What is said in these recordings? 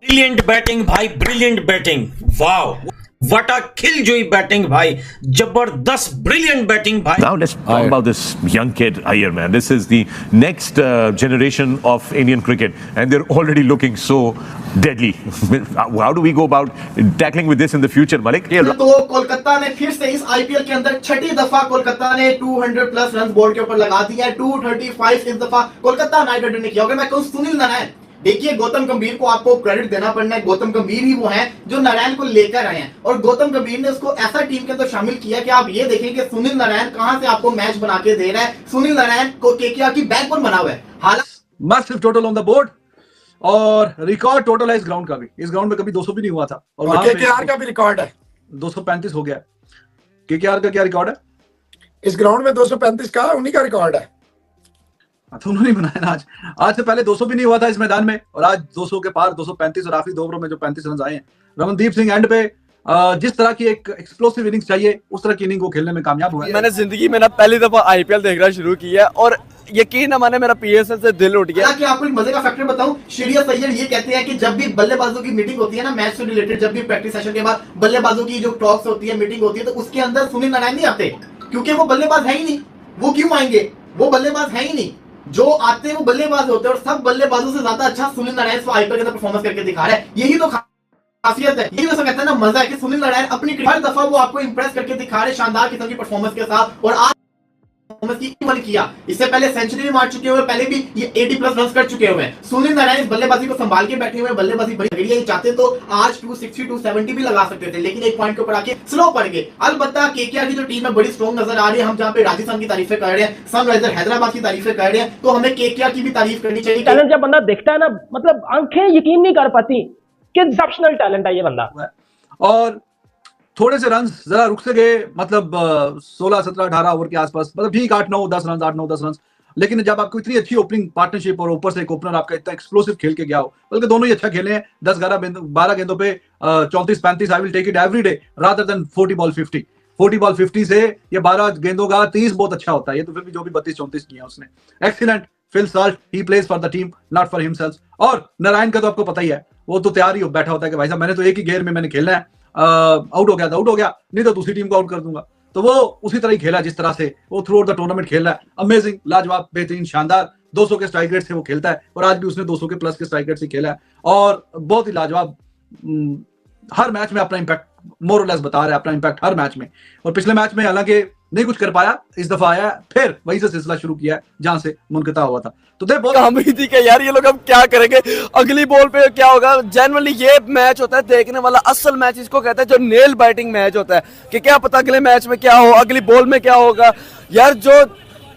Brilliant batting भाई, brilliant batting, wow what a killjoy batting भाई, जबरदस्त ब्रिलियंट बैटिंग भाई. Now let's talk about this young kid Iyer, man. This is the next generation of Indian cricket, and they're already looking so deadly. How do we go about tackling with this in the future, Malik? तो कोलकाता ने फिर से इस IPL के अंदर छठी दफा कोलकाता ने 200 plus run board के ऊपर लगा दिया है. 235 इस दफा कोलकाता नाइट राइडर ने किया. अगर मैं कहूं सुनील नारायण, देखिए गौतम गंभीर को आपको क्रेडिट देना पड़ना है. गौतम गंभीर ही वो हैं जो नारायण को लेकर आए हैं, और गौतम गंभीर ने उसको ऐसा टीम के अंदर शामिल किया कि आप ये देखें कि सुनील नारायण कहां से आपको मैच बना के दे रहा है. सुनील नारायण को केकेआर की बैकबोन बना हुआ है. हालांकि massive total on the board और रिकॉर्ड टोटल है इस ग्राउंड का भी. इस ग्राउंड में कभी 200 भी नहीं हुआ था, और केकेआर का भी रिकॉर्ड है 235 हो गया. केकेआर का क्या रिकॉर्ड है इस ग्राउंड में? 235 का उन्हीं का रिकॉर्ड है. तो उन्होंने बनाया ना. आज से पहले 200 भी नहीं हुआ था इस मैदान में, और आज 200 के पार 235, और आखिरी 2 ओवरों में जो 35 रन आए हैं. रमनदीप सिंह एंड पे जिस तरह की एक एक्सप्लोसिव इनिंग्स चाहिए उस तरह की इनिंग को खेलने में कामयाब हुआ है. मैंने जिंदगी में ना पहली दफा आईपीएल देखना शुरू किया, और यकीन न माने मेरा पीएसएल से दिल उठ गया. कि आपको एक मजे का फैक्टर बताऊं, श्रेयस अय्यर ये कहते हैं कि जब भी बल्लेबाजों की मीटिंग होती है ना मैच से रिलेटेड, जब भी प्रैक्टिस सेशन के बाद बल्लेबाजों की जो टॉक्स होती है, मीटिंग होती है, तो उसके अंदर सुनील नारायण नहीं आते, क्योंकि वो बल्लेबाज है ही नहीं. वो क्यों आएंगे? वो बल्लेबाज है ही नहीं. जो आते हैं वो बल्लेबाज होते हैं, और सब बल्लेबाजों से ज्यादा अच्छा सुनील नारायण आईपीएल के अंदर परफॉर्मेंस करके दिखा रहा है. यही तो खासियत है, यही वैसा कहते हैं ना मजा है कि सुनील नारायण अपनी हर दफा वो आपको इंप्रेस करके दिखा रहे शानदार किस्म की परफॉर्मेंस के साथ. और आज किया, इससे पहले सेंचुरी भी मार चुके हुए, पहले भी ये 80 प्लस रन कर चुके हुए हैं. सुनील नारायण इस बल्लेबाजी को संभाल के बैठे हुए हैं. बल्लेबाजी बड़ी तगड़ी है, चाहते तो आज 260 270 भी लगा सकते थे, लेकिन एक पॉइंट के ऊपर आके स्लो पड़ गए. अलबत्ता केकेआर की जो टीम है बड़ी स्ट्रॉन्ग नजर आ रही है. हम जहां पे राजस्थान की तारीफें कर रहे हैं, सनराइजर हैदराबाद की तारीफें कर रहे हैं, तो हमें केकेआर की भी तारीफ करनी चाहिए. टैलेंट जब बंदा देखता है ना, मतलब आंखें यकीन नहीं कर पाती कि एक्सेप्शनल टैलेंट है ये बंदा. और थोड़े से रन जरा रुक से गए, मतलब 16 17 18 ओवर के आसपास, मतलब ठीक 8 9 10 रन 8 9 10 रन. लेकिन जब आपको इतनी अच्छी ओपनिंग पार्टनरशिप और ऊपर से एक ओपनर आपका इतना एक्सप्लोसिव खेल के गया हो, बल्कि दोनों ही अच्छा खेले हैं. 10 11 12 गेंदों पे 34 35, I will take it every day rather than 40 ball 50. 40 ball 50 से ये 12 गेंदों का 30 बहुत अच्छा होता है. ये तो फिर भी जो भी 32 34 किया उसने, excellent. Phil Salt, he plays for the team not for himself. और नारायण का तो आपको पता ही है, वो तो तैयार ही बैठा होता है कि भाई साहब मैंने तो एक ही गेयर में मैंने खेलना है, आउट हो गया तो आउट हो गया, नहीं तो दूसरी टीम को आउट कर दूंगा. तो वो उसी तरह ही खेला जिस तरह से वो थ्रू आउट द टूर्नामेंट खेल रहा है. अमेजिंग, लाजवाब, बेहतरीन, शानदार. 200 के स्ट्राइक रेट से वो खेलता है, और आज भी उसने 200 के प्लस के स्ट्राइक रेट से खेला है, और बहुत ही लाजवाब. हर मैच में अपना इंपैक्ट मोर और लेस बता रहा है, अपना इंपैक्ट हर मैच में. और पिछले मैच में हालांकि नहीं कुछ कर पाया, इस दफा आया, फिर वहीं से सिलसिला शुरू किया जहां से मुनक़ता हुआ था. तो दे बहुत उम्मीद थी यार ये लोग अब क्या करेंगे, अगली बॉल पे क्या होगा. जनरली ये मैच होता है देखने वाला, असल मैच इसको कहते हैं जो नेल बाइटिंग मैच होता है, कि क्या पता अगले मैच में क्या हो, अगली बॉल में क्या होगा. यार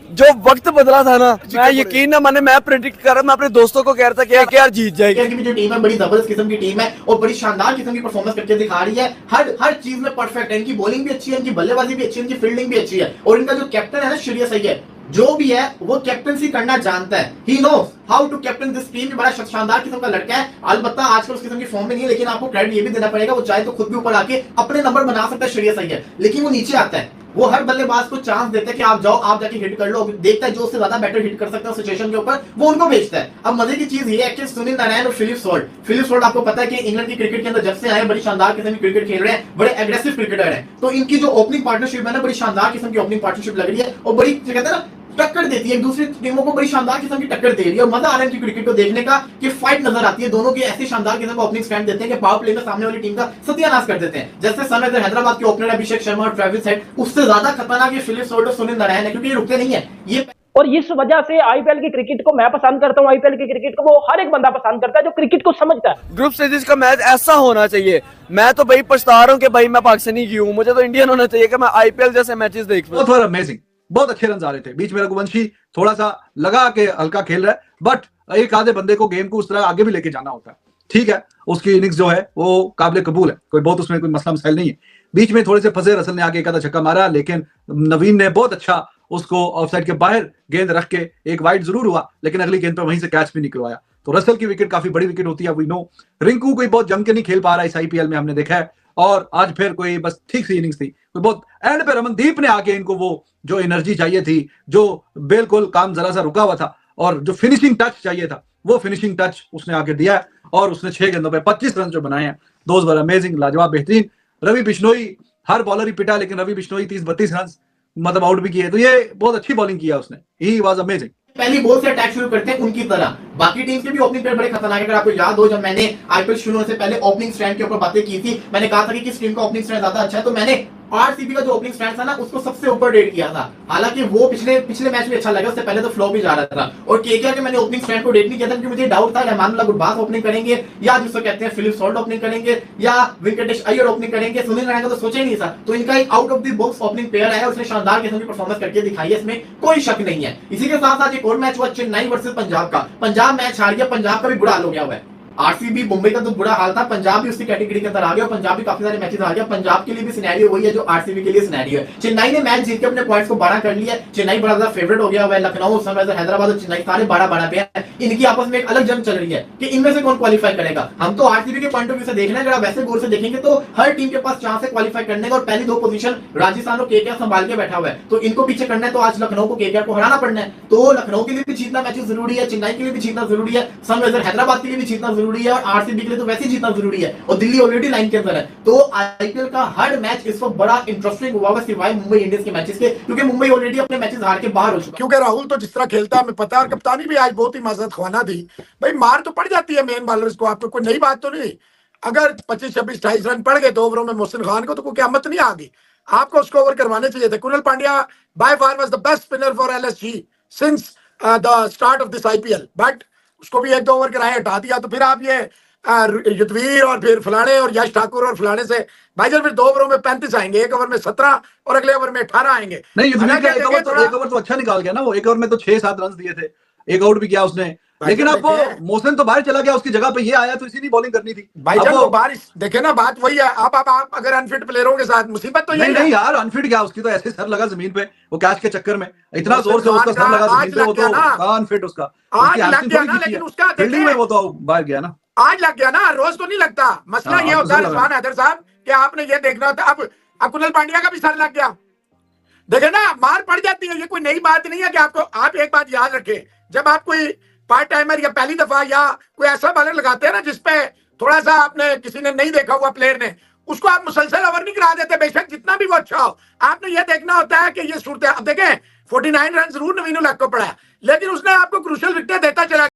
जो वक्त बदला था ना, मैं यकीन ना माने, मैं प्रेडिक्ट कर रहा, मैं अपने दोस्तों को कह रहा था कि केकेआर जीत जाएगी. केकेआर की जो टीम है बड़ी जबरदस्त किस्म की टीम है, और बड़ी शानदार किस्म की परफॉर्मेंस करके दिखा रही है. हर चीज में परफेक्ट है. इनकी बॉलिंग भी अच्छी है, इनकी बल्लेबाजी भी अच्छी है, इनकी फील्डिंग भी अच्छी है. और इनका जो कैप्टन है ना श्रेयस अय्यर, जो भी है वो कैप्टनसी करना जानता है. He knows how to captain this team. बड़ा शानदार किस्म का लड़का है. अलबत्ता आजकल उस किस्म की फॉर्म में नहीं है, लेकिन आपको क्रेडिट ये भी देना पड़ेगा, वो चाहे तो खुद भी ऊपर आके अपने नंबर बना सकता है श्रेयस अय्यर, लेकिन वो नीचे आता है. वो हर बल्लेबाज को चांस देता है कि आप जाओ, आप जाके हिट कर लो. देखता है जो उससे ज्यादा बेटर हिट कर सकता है सिचुएशन के ऊपर, वो उनको भेजता है. अब मजे की चीज ये है कि सुनील नारायण और फिलिप सॉल्ट आपको पता है कि इंग्लैंड की क्रिकेट के अंदर जब से आए बड़ी शानदार किस्म की क्रिकेट खेल रहे हैं, बड़े एग्रेसिव क्रिकेटर हैं. तो इनकी जो ओपनिंग पार्टनरशिप है ना, बड़ी शानदार किस्म की ओपनिंग पार्टनरशिप लग रही है, और बड़ी कहते हैं ना टक्कर देती है, एक दूसरी टीमों को बड़ी शानदार किस्म की टक्कर दे रही है. और मजा आ रहा है क्रिकेट को देखने का कि फाइट नजर आती है. दोनों की ऐसी शानदार किस्म का ओपनिंग स्टैंड देते हैं कि पावर प्ले में सामने वाली टीम का सत्यानाश कर देते हैं. जैसे सनराइजर हैदराबाद के ओपनर अभिषेक शर्मा और ट्रेविस हेड, उससे ज्यादा खतरनाक ये फिलिप सॉल्ट और सुनील नारायण है, क्योंकि ये रुकते नहीं है. ये और इस वजह से आईपीएल की क्रिकेट को मैं पसंद करता हूं. आईपीएल की क्रिकेट को वो हर एक बंदा पसंद करता है जो क्रिकेट को समझता है. ग्रुप स्टेजेस का मैच ऐसा होना चाहिए. मैं तो भाई पछता रहा हूँ कि भाई मैं पाकिस्तानी क्यों हूँ, मुझे तो इंडियन होना चाहिए कि मैं आईपीएल जैसे मैचेस देख पाऊं. बहुत अमेजिंग, बहुत अच्छे रन आ रहे थे. बीच में रघुवंशी थोड़ा सा लगा के हल्का खेल रहा है, बट एक आधे बंदे को गेम को उस तरह आगे भी लेके जाना होता है. ठीक है, उसकी इनिंग्स जो है वो काबिल कबूल है, कोई बहुत उसमें कोई मसला मसाइल नहीं है. बीच में थोड़े से फंसे, रसल ने आगे एक आधा छक्का मारा, लेकिन नवीन ने बहुत अच्छा उसको ऑफसाइड के बाहर गेंद रख के, एक वाइड जरूर हुआ, लेकिन अगली गेंद पे वहीं से कैच भी निकलवाया. तो रसल की विकेट काफी बड़ी विकेट होती है, वी नो. रिंकू कोई बहुत जम के नहीं खेल पा रहा इस आईपीएल में, हमने देखा है. और आज फिर कोई बस ठीक सी इनिंग्स थी, कोई बहुत एंड पे रमनदीप ने आके इनको वो जो एनर्जी चाहिए थी, जो बिल्कुल काम जरा सा रुका हुआ था, और जो फिनिशिंग टच चाहिए था, वो फिनिशिंग टच उसने आके दिया है. और उसने 6 गेंदों पे 25 रन जो बनाए हैं, दोज वर अमेजिंग, लाजवाब, बेहतरीन। रवि बिश्नोई हर बॉलर ही पिटा, लेकिन रवि बिश्नोई 30-32 रन मतलब आउट भी किए, तो ये बहुत अच्छी बॉलिंग किया उसने, ही वाज अमेजिंग। पहली बॉल से अटैक शुरू करते हैं उनकी तरह। बाकी टीम के भी ओपनिंग प्लेयर बड़े खतरनाक है। अगर आपको याद हो, जब मैंने आईपीएल शुरू होने से पहले ओपनिंग स्ट्रैंड के ऊपर बातें की थी, मैंने कहा था कि किस टीम का ओपनिंग स्ट्रैंड ज्यादा अच्छा है, तो मैंने आरसीबी का जो ओपनिंग स्ट्रैंड था ना, उसको सबसे ऊपर रेट किया था। हालांकि वो पिछले मैच में अच्छा लगा, उससे पहले तो फ्लॉप ही जा रहा था। और केकेआर के मैंने ओपनिंग स्ट्रैंड को रेट नहीं किया था, क्योंकि मुझे डाउट था रहमान गुरबाज ओपनिंग करेंगे, या जिसको कहते हैं फिलिप सॉल्ट ओपनिंग करेंगे, या वेंकटेश अय्यर ओपनिंग करेंगे। सुनील नारायण का तो सोचा ही नहीं था। तो इनका एक out of the box opening player है, उसने शानदार किस्म की परफॉर्मेंस करके दिखाई है, इसमें कोई शक नहीं है। इसी के साथ साथ एक और मैच हुआ चेन्नई वर्सेस पंजाब का। पंजाब मैच हार गया, पंजाब का भी बुरा हाल हो गया हुआ है। आरसीबी मुंबई का तो बुरा हाल था, पंजाब भी उसकी कैटेगरी के अंदर आ गया, और पंजाब भी काफी सारे मैचेस हार गया। पंजाब के लिए भी सिनेरियो वही है जो आरसीबी के लिए सिनेरियो है। चेन्नई ने मैच जीत के अपने पॉइंट्स को 12 कर लिया। चेन्नई बड़ा ज्यादा फेवरेट हो गया हुआ है। लखनऊ, सनराइजर हैदराबाद और चेन्नई सारे 12-12 पे हैं। इनकी आपस में एक अलग जंग चल रही है कि इनमें से कौन क्वालिफाई करेगा। हम तो आरसीबी के पॉइंट ऑफ व्यू से देख रहे हैं, अगर आप वैसे गोल से देखेंगे तो हर टीम के पास चांस है क्वालिफाई करने का, और पहली 2 पोजीशन राजस्थान और केकेआर संभाल के बैठा हुआ है। तो इनको पीछे करना है, तो आज लखनऊ को केकेआर को हराना पड़ना है। तो लखनऊ के लिए भी जीतना मैच जरूरी है, चेन्नई के लिए भी जीतना जरूरी है, सनराइजर हैदराबाद के लिए भी जीतना जरूरी है, और आरसीबी के लिए तो वैसे ही जीतना जरूरी है। और दिल्ली ऑलरेडी लाइन के अंदर है। तो आईपीएल का हर मैच इस वक्त बड़ा इंटरेस्टिंग हुआ है, सिवाय मुंबई इंडियंस के मैचेस के, क्योंकि मुंबई ऑलरेडी अपने मैचेस हार के बाहर हो चुका है। क्योंकि राहुल तो जिस तरह खेलता है हमें पता है, और कप्तानी भी आज बहुत ही माजरत ख्वाना थी। भाई मार तो पड़ जाती है मेन बॉलर्स को, आपको कोई नई बात तो नहीं। अगर 25, 26, 28 रन पड़ गए 2 ओवरों में मोहसिन खान को, तो कोई क़यामत नहीं आ गई। आपको उसको ओवर करवाने चाहिए थे। Kunal Pandya by far was the best spinner for LSG since the start of this IPL, but उसको भी 1-2 ओवर कराए, हटा दिया। तो फिर आप ये युद्धवीर और फिर फलाने और यश ठाकुर और फलाने से भाईजान फिर 2 ओवरों में 35 आएंगे, 1 ओवर में 17 और अगले ओवर में 18 आएंगे। नहीं, युद्धवीर का एक ओवर तो अच्छा निकाल गया ना वो। 1 ओवर में तो 6-7 रन दिए थे, 1 आउट भी किया उसने। लेकिन अब मोहसिन तो बाहर चला गया, उसकी जगह पे ये आया, तो इसी नहीं बॉलिंग करनी थी भाईजान। वो बारिश देखे ना, बात वही है। आप अगर अनफिट प्लेयरों के साथ मुसीबत तो नहीं नहीं यार, अनफिट क्या, उसकी तो ऐसे सर लगा जमीन पे, वो कैच के चक्कर में इतना जोर से उसका सर लगा जमीन पे, वो तो अनफिट उसका आज लग गया ना। लेकिन उसका फील्डिंग में वो तो बाहर गया ना, आज लग गया ना, रोज तो नहीं लगता। मसला ये होता है रिजवान हैदर साहब कि आपने ये देखना होता। अब कुणाल पांड्या का भी सर लग गया, देखे ना, मार पड़ जाती है। ये कोई नई बात नहीं है कि आपको। आप एक बात याद रखें, जब आप कोई पार्ट टाइमर या पहली दफा या कोई ऐसा बॉलर लगाते हैं ना जिसपे थोड़ा सा आपने किसी ने नहीं देखा हुआ प्लेयर ने, उसको आप मुसलसल ओवर नहीं करा देते, बेशक जितना भी वो अच्छा हो। आपने ये देखना होता है कि ये सूरत। अब देखें 49 रन जरूर नवीन उल हक को पड़ा है, लेकिन उसने आपको क्रूशियल विकेट देता चला